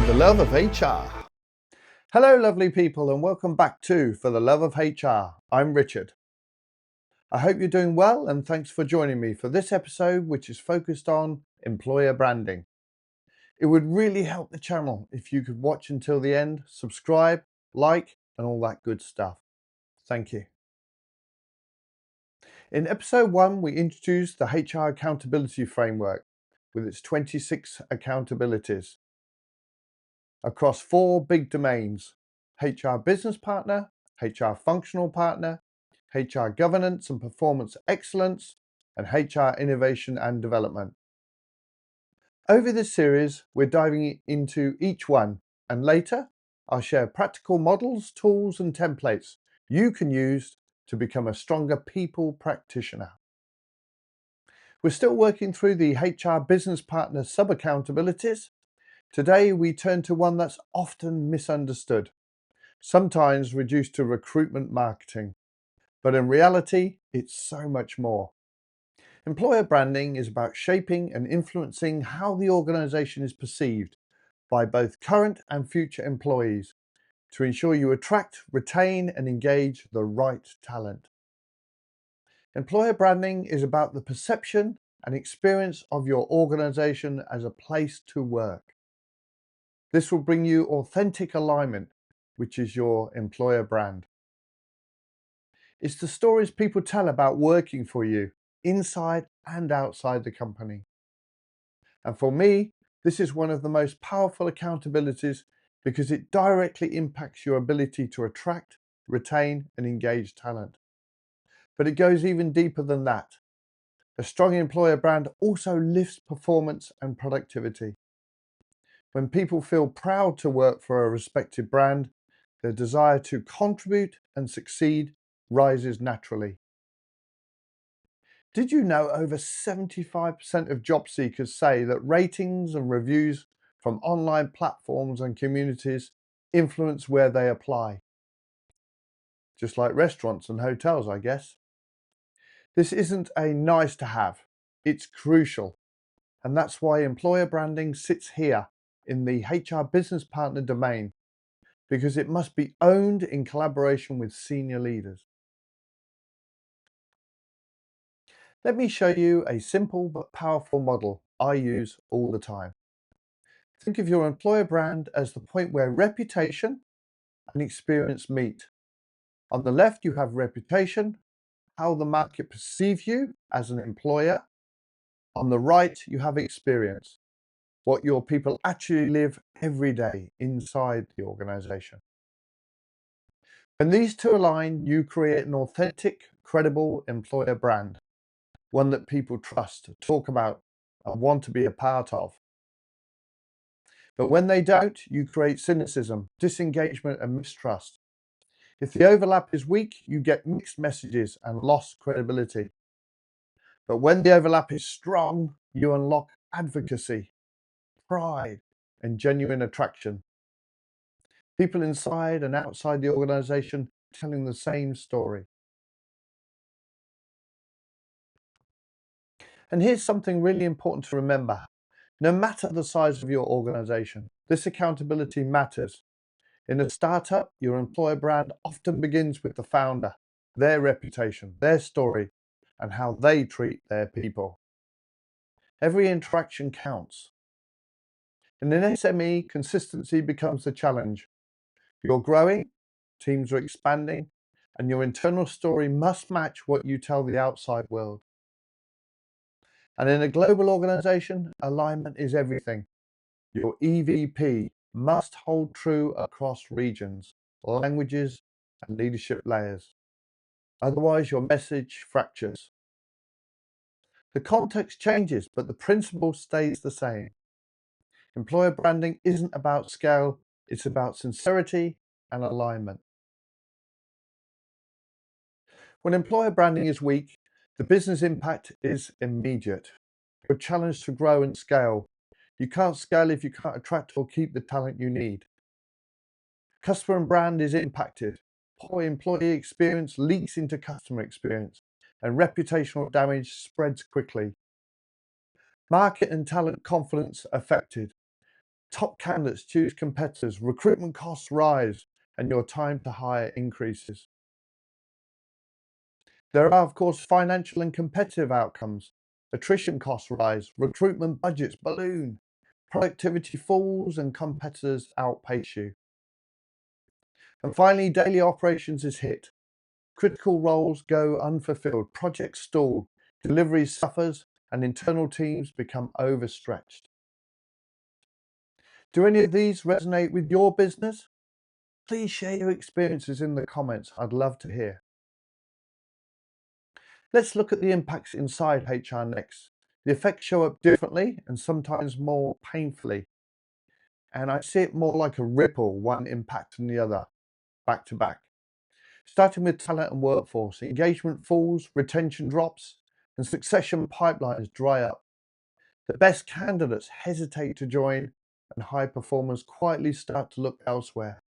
For the Love of HR. Hello, lovely people, and welcome back to For the Love of HR. I'm Richard. I hope you're doing well, and thanks for joining me for this episode, which is focused on employer branding. It would really help the channel if you could watch until the end, subscribe, like, and all that good stuff. Thank you. In episode 1, we introduced the HR accountability framework with its 26 accountabilities across 4 big domains: HR business partner, HR functional partner, HR governance and performance excellence, and HR innovation and development. Over this series, we're diving into each one, and later I'll share practical models, tools, and templates you can use to become a stronger people practitioner. We're still working through the HR business partner sub-accountabilities. Today, we turn to one that's often misunderstood, sometimes reduced to recruitment marketing, but in reality, it's so much more. Employer branding is about shaping and influencing how the organization is perceived by both current and future employees to ensure you attract, retain, and engage the right talent. Employer branding is about the perception and experience of your organization as a place to work. This will bring you authentic alignment, which is your employer brand. It's the stories people tell about working for you, inside and outside the company. And for me, this is one of the most powerful accountabilities because it directly impacts your ability to attract, retain, and engage talent. But it goes even deeper than that. A strong employer brand also lifts performance and productivity. When people feel proud to work for a respected brand, their desire to contribute and succeed rises naturally. Did you know over 75% of job seekers say that ratings and reviews from online platforms and communities influence where they apply? Just like restaurants and hotels, I guess. This isn't a nice to have, it's crucial. And that's why employer branding sits here in the HR business partner domain, because it must be owned in collaboration with senior leaders. Let me show you a simple but powerful model I use all the time. Think of your employer brand as the point where reputation and experience meet. On the left, you have reputation, how the market perceives you as an employer. On the right, you have experience, what your people actually live every day inside the organization. When these two align, you create an authentic, credible employer brand, one that people trust, talk about, and want to be a part of. But when they don't, you create cynicism, disengagement, and mistrust. If the overlap is weak, you get mixed messages and lost credibility. But when the overlap is strong, you unlock advocacy, pride, and genuine attraction. People inside and outside the organization telling the same story. And here's something really important to remember. No matter the size of your organization, this accountability matters. In a startup, your employer brand often begins with the founder, their reputation, their story, and how they treat their people. Every interaction counts. In an SME, consistency becomes the challenge. You're growing, teams are expanding, and your internal story must match what you tell the outside world. And in a global organization, alignment is everything. Your EVP must hold true across regions, languages, and leadership layers. Otherwise, your message fractures. The context changes, but the principle stays the same. Employer branding isn't about scale, it's about sincerity and alignment. When employer branding is weak, the business impact is immediate. You're challenged to grow and scale. You can't scale if you can't attract or keep the talent you need. Customer and brand is impacted. Poor employee experience leaks into customer experience, and reputational damage spreads quickly. Market and talent confidence affected. Top candidates choose competitors, recruitment costs rise, and your time to hire increases. There are, of course, financial and competitive outcomes. Attrition costs rise, recruitment budgets balloon, productivity falls, and competitors outpace you. And finally, daily operations is hit. Critical roles go unfulfilled, projects stall, delivery suffers, and internal teams become overstretched. Do any of these resonate with your business? Please share your experiences in the comments. I'd love to hear. Let's look at the impacts inside HR next. The effects show up differently and sometimes more painfully. And I see it more like a ripple, one impacting the other, back to back. Starting with talent and workforce, engagement falls, retention drops, and succession pipelines dry up. The best candidates hesitate to join, and high performers quietly start to look elsewhere.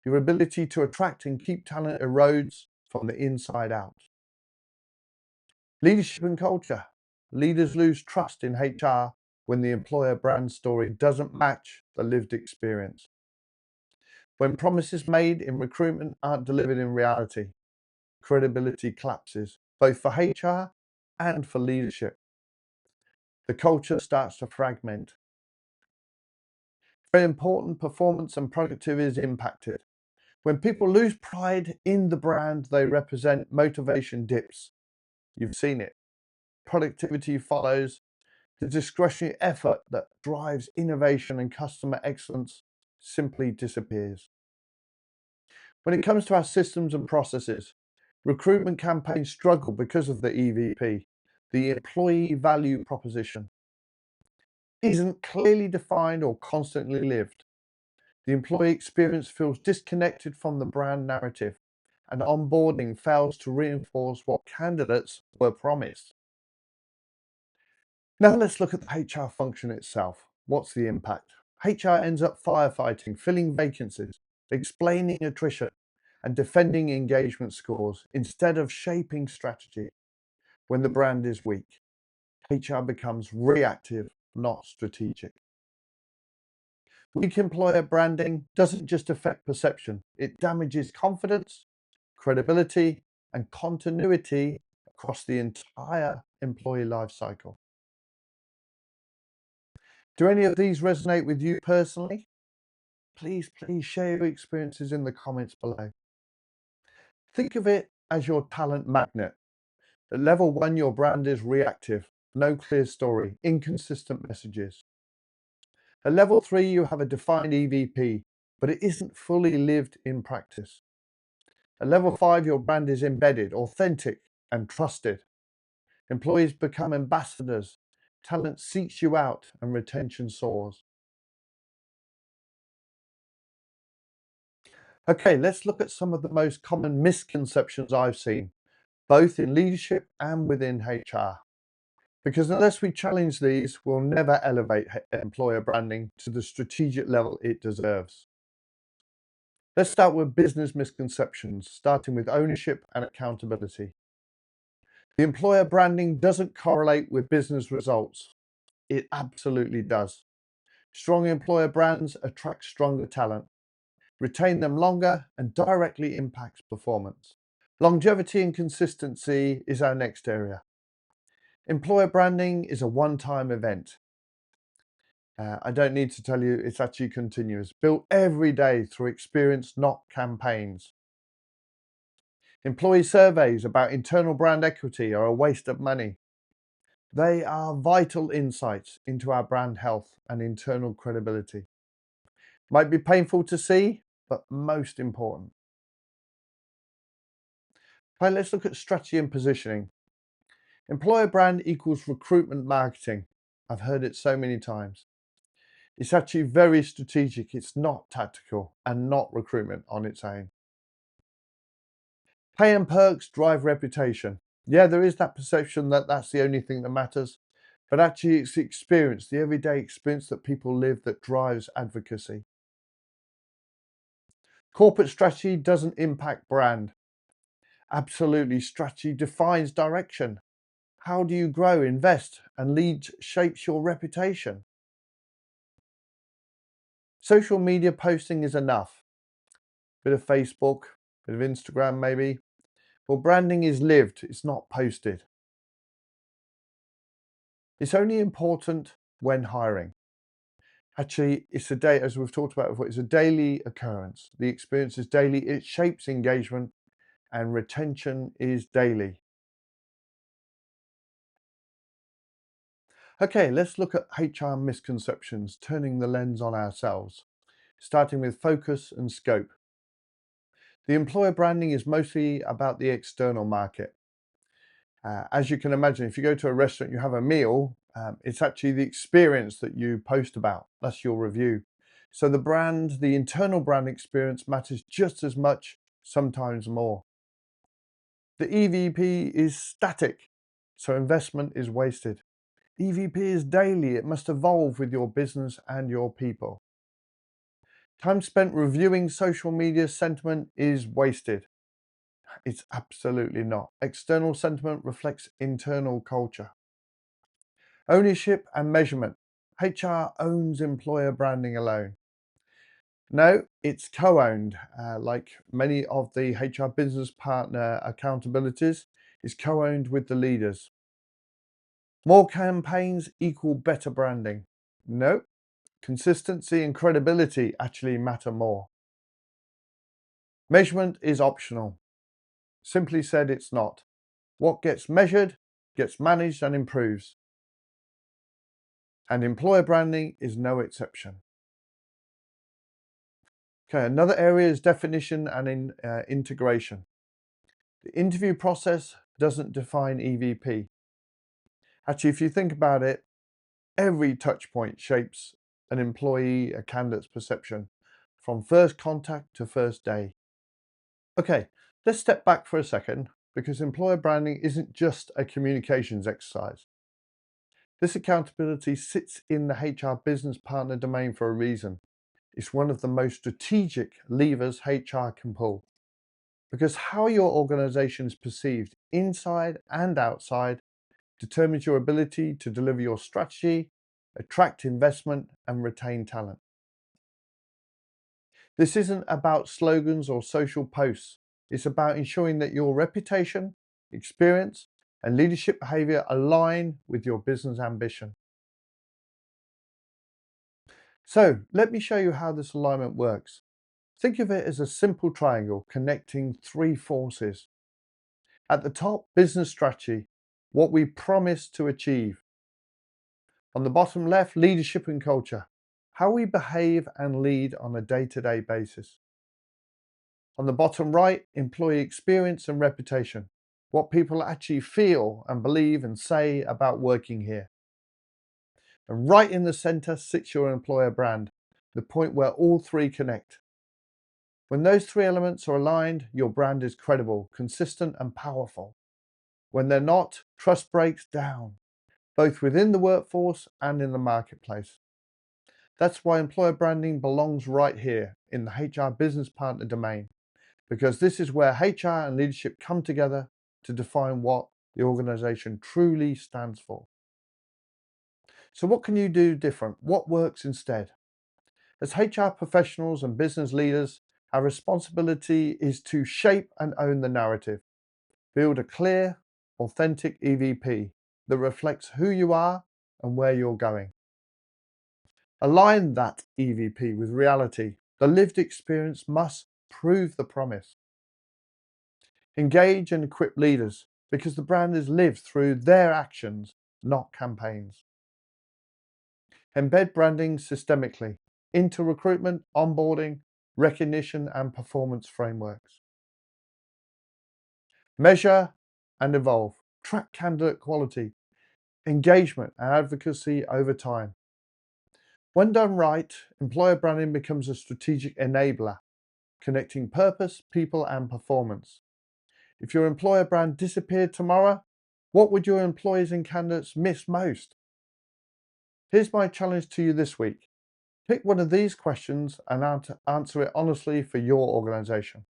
Your ability to attract and keep talent erodes from the inside out. Leadership and culture. Leaders lose trust in HR when the employer brand story doesn't match the lived experience. When promises made in recruitment aren't delivered in reality, credibility collapses, both for HR and for leadership. The culture starts to fragment. Very important, performance and productivity is impacted. When people lose pride in the brand they represent, motivation dips. You've seen it. Productivity follows. The discretionary effort that drives innovation and customer excellence simply disappears. When it comes to our systems and processes, recruitment campaigns struggle because of the EVP. The employee value proposition isn't clearly defined or constantly lived. The employee experience feels disconnected from the brand narrative, and onboarding fails to reinforce what candidates were promised. Now let's look at the HR function itself. What's the impact? HR ends up firefighting, filling vacancies, explaining attrition, and defending engagement scores instead of shaping strategy. When the brand is weak, HR becomes reactive, not strategic. Weak employer branding doesn't just affect perception, it damages confidence, credibility, and continuity across the entire employee life cycle. Do any of these resonate with you personally? Please share your experiences in the comments below. Think of it as your talent magnet. At level 1, your brand is reactive, no clear story, inconsistent messages. At level 3, you have a defined EVP, but it isn't fully lived in practice. At level 5, your brand is embedded, authentic, and trusted. Employees become ambassadors, talent seeks you out, and retention soars. Okay, let's look at some of the most common misconceptions I've seen, both in leadership and within HR. Because unless we challenge these, we'll never elevate employer branding to the strategic level it deserves. Let's start with business misconceptions, starting with ownership and accountability. The employer branding doesn't correlate with business results. It absolutely does. Strong employer brands attract stronger talent, retain them longer, and directly impacts performance. Longevity and consistency is our next area. Employer branding is a one-time event. I don't need to tell you, it's actually continuous, built every day through experience, not campaigns. Employee surveys about internal brand equity are a waste of money. They are vital insights into our brand health and internal credibility. Might be painful to see, but most important. Right, let's look at strategy and positioning. Employer brand equals recruitment marketing. I've heard it so many times. It's actually very strategic. It's not tactical and not recruitment on its own. Pay and perks drive reputation. Yeah, there is that perception that that's the only thing that matters, but actually it's the experience, the everyday experience that people live that drives advocacy. Corporate strategy doesn't impact brand. Absolutely, strategy defines direction. How do you grow, invest, and lead shapes your reputation? Social media posting is enough. Bit of Facebook, bit of Instagram maybe. Well, branding is lived, it's not posted. It's only important when hiring. Actually, it's a day, as we've talked about before, it's a daily occurrence. The experience is daily, it shapes engagement, and retention is daily. Okay, let's look at HR misconceptions, turning the lens on ourselves, starting with focus and scope. The employer branding is mostly about the external market. As you can imagine, if you go to a restaurant, you have a meal, it's actually the experience that you post about. That's your review. So the brand, the internal brand experience matters just as much, sometimes more. The EVP is static, so investment is wasted. EVP is daily, it must evolve with your business and your people. Time spent reviewing social media sentiment is wasted. It's absolutely not. External sentiment reflects internal culture. Ownership and measurement. HR owns employer branding alone. No, it's co-owned, like many of the HR business partner accountabilities, is co-owned with the leaders. More campaigns equal better branding. No, consistency and credibility actually matter more. Measurement is optional. Simply said, it's not. What gets measured gets managed and improves. And employer branding is no exception. Okay, another area is definition and integration. The interview process doesn't define EVP. Actually, if you think about it, every touch point shapes an employee, a candidate's perception from first contact to first day. Okay, let's step back for a second because employer branding isn't just a communications exercise. This accountability sits in the HR business partner domain for a reason. It's one of the most strategic levers HR can pull. Because how your organization is perceived inside and outside determines your ability to deliver your strategy, attract investment, and retain talent. This isn't about slogans or social posts. It's about ensuring that your reputation, experience, and leadership behavior align with your business ambition. So let me show you how this alignment works. Think of it as a simple triangle connecting three forces. At the top, business strategy, what we promise to achieve. On the bottom left, leadership and culture, how we behave and lead on a day-to-day basis. On the bottom right, employee experience and reputation, what people actually feel and believe and say about working here. And right in the center sits your employer brand, the point where all three connect. When those three elements are aligned, your brand is credible, consistent, and powerful. When they're not, trust breaks down, both within the workforce and in the marketplace. That's why employer branding belongs right here in the HR business partner domain, because this is where HR and leadership come together to define what the organization truly stands for. So what can you do different? What works instead? As HR professionals and business leaders, our responsibility is to shape and own the narrative. Build a clear, authentic EVP that reflects who you are and where you're going. Align that EVP with reality. The lived experience must prove the promise. Engage and equip leaders because the brand is lived through their actions, not campaigns. Embed branding systemically into recruitment, onboarding, recognition, and performance frameworks. Measure and evolve. Track candidate quality, engagement, and advocacy over time. When done right, employer branding becomes a strategic enabler, connecting purpose, people, and performance. If your employer brand disappeared tomorrow, what would your employees and candidates miss most? Here's my challenge to you this week. Pick one of these questions and answer it honestly for your organization.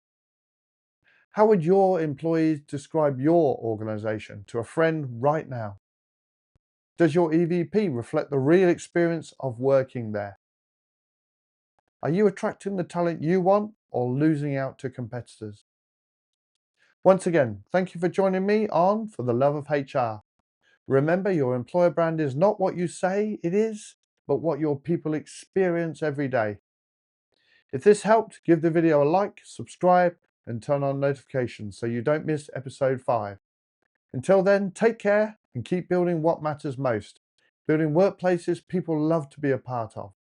How would your employees describe your organization to a friend right now? Does your EVP reflect the real experience of working there? Are you attracting the talent you want or losing out to competitors? Once again, thank you for joining me on For the Love of HR. Remember, your employer brand is not what you say it is, but what your people experience every day. If this helped, give the video a like, subscribe, and turn on notifications so you don't miss episode 5. Until then, take care and keep building what matters most, building workplaces people love to be a part of.